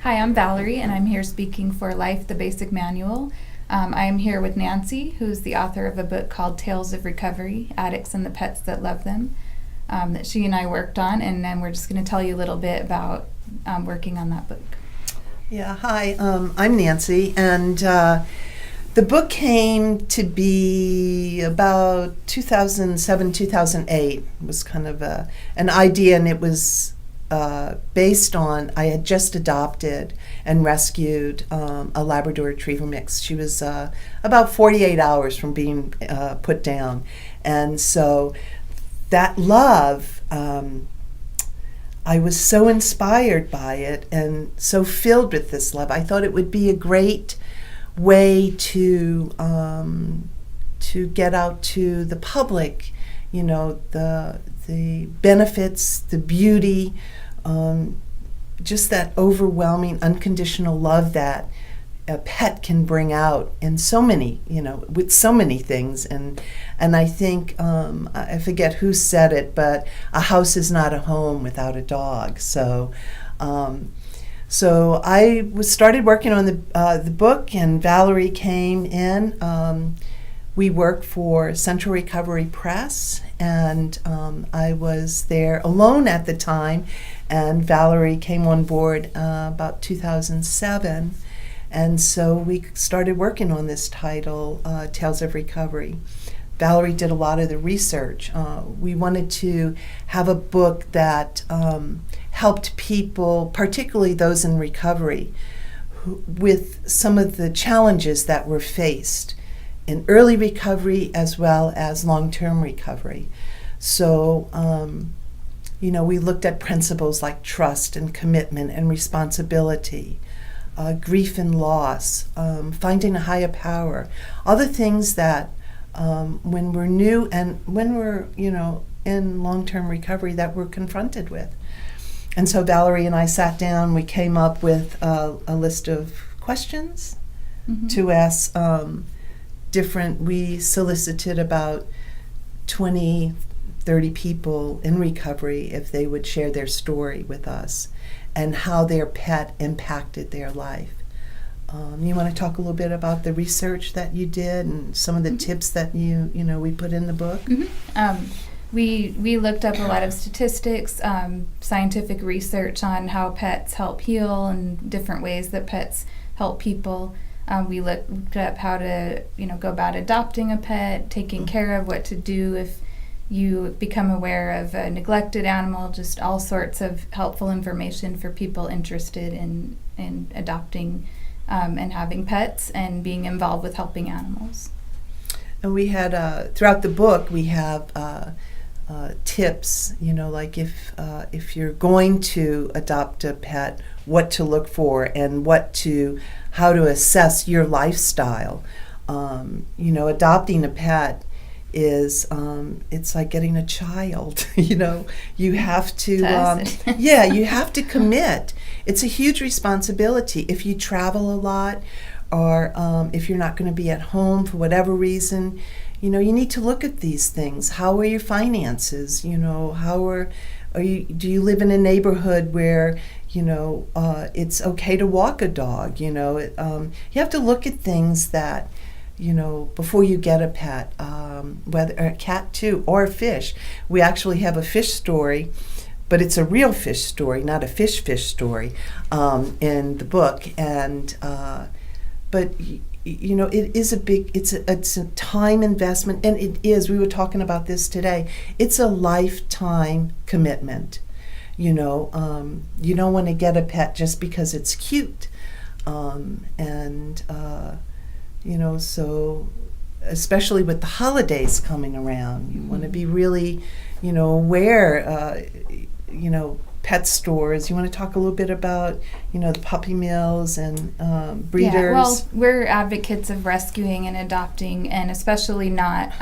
Hi, I'm Valerie, and I'm here speaking for Life, the Basic Manual. I am here with Nancy, who's the author of a book called Tales of Recovery, Addicts and the Pets That Love Them, that she and I worked on, and then we're just going to tell you a little bit about working on that book. Yeah, hi, I'm Nancy, and the book came to be about 2007, 2008. It was kind of an idea, and it was based on, I had just adopted and rescued a Labrador Retriever mix. She was about 48 hours from being put down. And so that love, I was so inspired by it and so filled with this love. I thought it would be a great way to get out to the public, you know, the benefits, the beauty, just that overwhelming, unconditional love that a pet can bring out in so many, you know, with so many things. And I think, I forget who said it, but a house is not a home without a dog. So I started working on the book, and Valerie came in. We worked for Central Recovery Press, and I was there alone at the time, and Valerie came on board about 2007, and so we started working on this title, Tales of Recovery. Valerie did a lot of the research. We wanted to have a book that helped people, particularly those in recovery, with some of the challenges that were faced in early recovery as well as long-term recovery. So, you know, we looked at principles like trust and commitment and responsibility, grief and loss, finding a higher power, all the things that when we're new and when we're, you know, in long-term recovery that we're confronted with. And so Valerie and I sat down, we came up with a list of questions to ask we solicited about 20, 30 people in recovery if they would share their story with us and how their pet impacted their life. You want to talk a little bit about the research that you did and some of the tips that we put in the book? We looked up a lot of statistics, scientific research on how pets help heal and different ways that pets help people. We looked up how to, go about adopting a pet, taking care of, what to do if you become aware of a neglected animal, just all sorts of helpful information for people interested in adopting and having pets and being involved with helping animals. And we had, throughout the book, we have tips, like if you're going to adopt a pet, what to look for and how to assess your lifestyle. Adopting a pet is, it's like getting a child, you have to, you have to commit. It's a huge responsibility. If you travel a lot or if you're not going to be at home for whatever reason, you need to look at these things. How are your finances? Do you live in a neighborhood where, it's okay to walk a dog? You have to look at things that, before you get a pet, whether a cat too, or a fish. We actually have a fish story, but it's a real fish story, not a fish story, in the book. And but it is it's a time investment, and it is. We were talking about this today. It's a lifetime commitment. You don't want to get a pet just because it's cute, so especially with the holidays coming around, you want to be really, aware. Pet stores. You want to talk a little bit about, the puppy mills and breeders? Yeah, well, we're advocates of rescuing and adopting, and especially not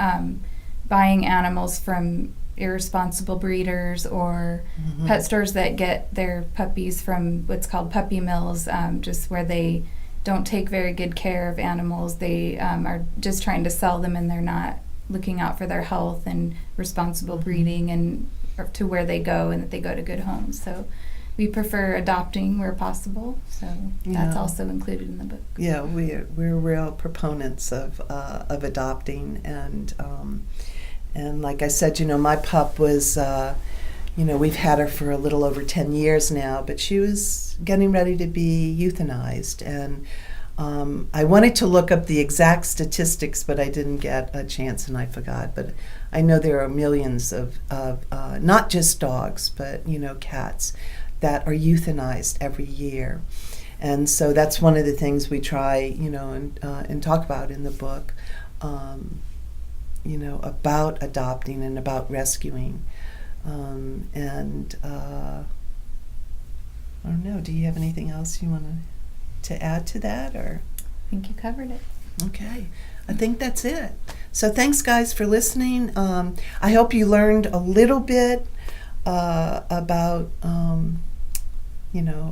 buying animals from irresponsible breeders or pet stores that get their puppies from what's called puppy mills, just where they don't take very good care of animals. They are just trying to sell them, and they're not looking out for their health and responsible breeding and to where they go, and that they go to good homes. So we prefer adopting where possible. So that's Yeah. also included in the book. Yeah, we're real proponents of adopting, and like I said, my pup was, we've had her for a little over 10 years now, but she was getting ready to be euthanized, and I wanted to look up the exact statistics, but I didn't get a chance, and I forgot. But I know there are millions of not just dogs, but cats that are euthanized every year. And so that's one of the things we try, and talk about in the book, about adopting and about rescuing. I don't know, do you have anything else you want to add to that? Or I think you covered it. Okay, I think that's it. So thanks, guys, for listening. I hope you learned a little bit about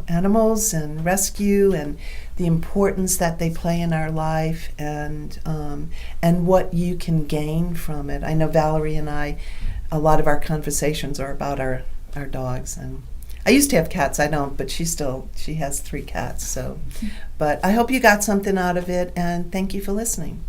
animals and rescue and the importance that they play in our life, and what you can gain from it. I know Valerie and I, a lot of our conversations are about our dogs, and I used to have cats. I don't, but she has 3 cats. So, but I hope you got something out of it, and thank you for listening.